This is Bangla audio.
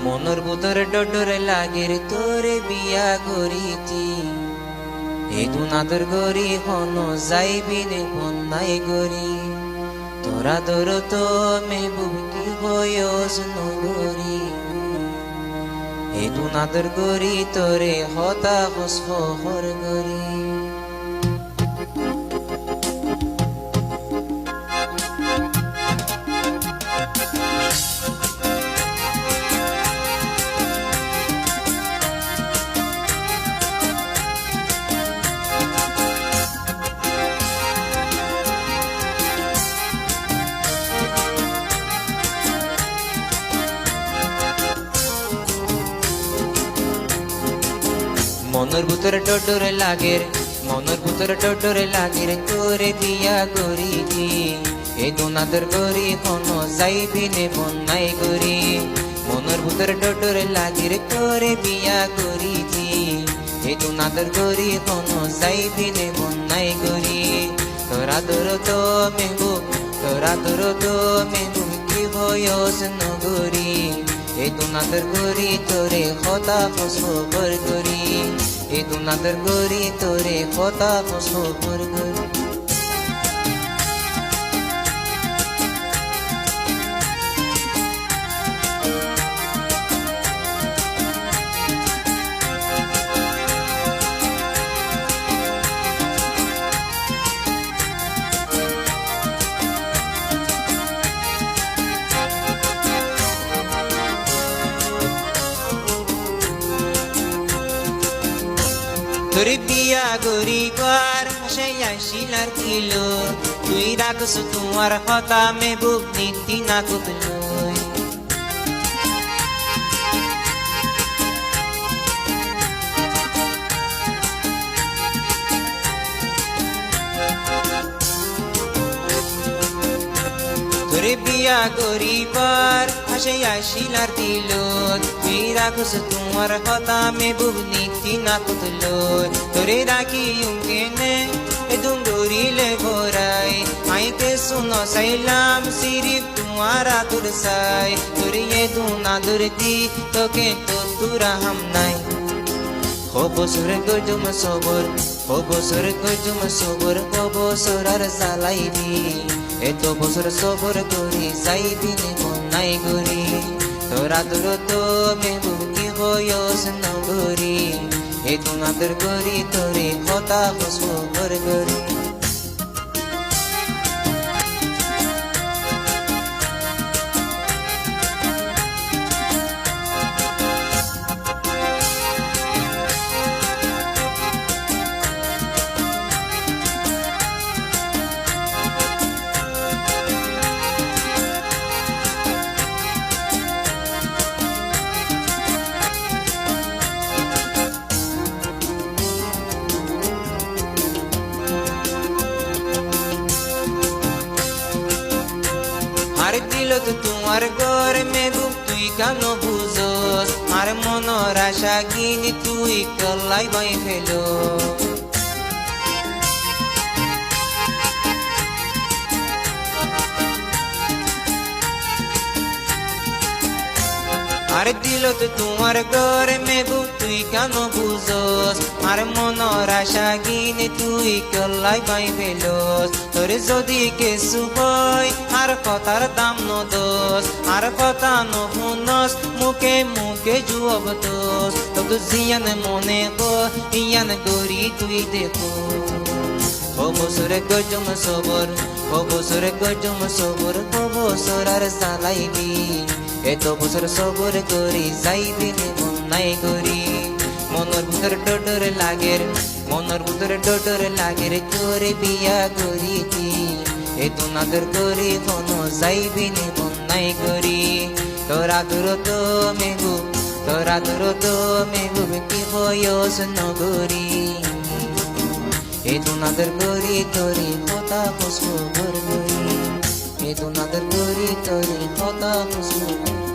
মনের ভিতরে ডরে লাগে রে তোরে বিয়া করিতি এই দুনাদর গরি হন যাইবি নে বন্যাই গরি তোরা দর তো মে বুকি বয়স নগরি এই দুনাদর গরি তোরে হতা খুশফ হর গরি মনের ভিতরে ডরে লাগে মনের ভিতরে ডরে লাগে রে তোরে বিয়া করিতি এই দুনাদর গরি হন যাইবি নে বন্যাই গরি মনের ভিতরে ডরে লাগে রে তোরে বিয়া করিতি এই দুনাদর গরি হন যাইবি নে বন্যাই গরি তোরা দর তো মেবু কি বয়স নগরি এই দুনাদর গরি তোরে হতা ফসবর গরি এই দুনাদর গরি তোরে হতা ফসবর গরি তোরে বিয়া গরিবার সে আইসিলার দিল তুই রাখস তোমার হতা মে বুক নীতি না কুতল তোরে বিয়া গরিবার আসে আইসিলার দিল তুই রাখস তোমার হতা মে বুক নীতি না কুতল তোরে রাখি উঙ্গেনে দুঙ্গুরিলে ভরাই আইতে শুনো সাইলাম সিরিফ তোমার আতুর সাই তোরে এ দুনা দুরতি তোকে তো তুরা হাম নাই হব সুরে গজুম সবর হব সুরে গজুম সবর হব সুরার সালাইবি এত বছর সবর করি যাইবি নে বন্যাই গরি তোরা দূর তো মে বুকি বয়স নগরি এই দুনাদর গরি তোরে হতা ফসবর গরি আর দিল তো তোমার ঘর মে বুক তুই কেন বুঝোস আর মনের আশা কিনি তুই কল্লাই বাই ফেলো আর দিল তো তোমার ঘর মে বুক তুই কেন বুঝোস আর মনের আশা কিনে তুই কল্লাই পাই ফেলোস তোরে যদি কিছু হয় আর কথার দাম নদোস আর কথা নহুনস মুখে মুখে জুয়াব দোস তো জিয়ান মনে গো ইয়ান গরি তুই দেখো হব সুরে গজম সবর হব সুরে গজম সবর হব সুরার সালাইবি এত বছর সবর করি যাইবি নে বন্যাই গরি মনের ভিতরে ডরে লাগে মনের ভিতরে ডরে লাগে রে তোরে বিয়া করিতি এ দুনাদর গরি হন যাইবি নে বন্যাই গরি তোরা দূর তো মেঘু কি বয়স নগরি এ দুনাদর গরি তোরে হতা ফসবর গরি এ দুনাদর গরি তোরে হতা ফসবর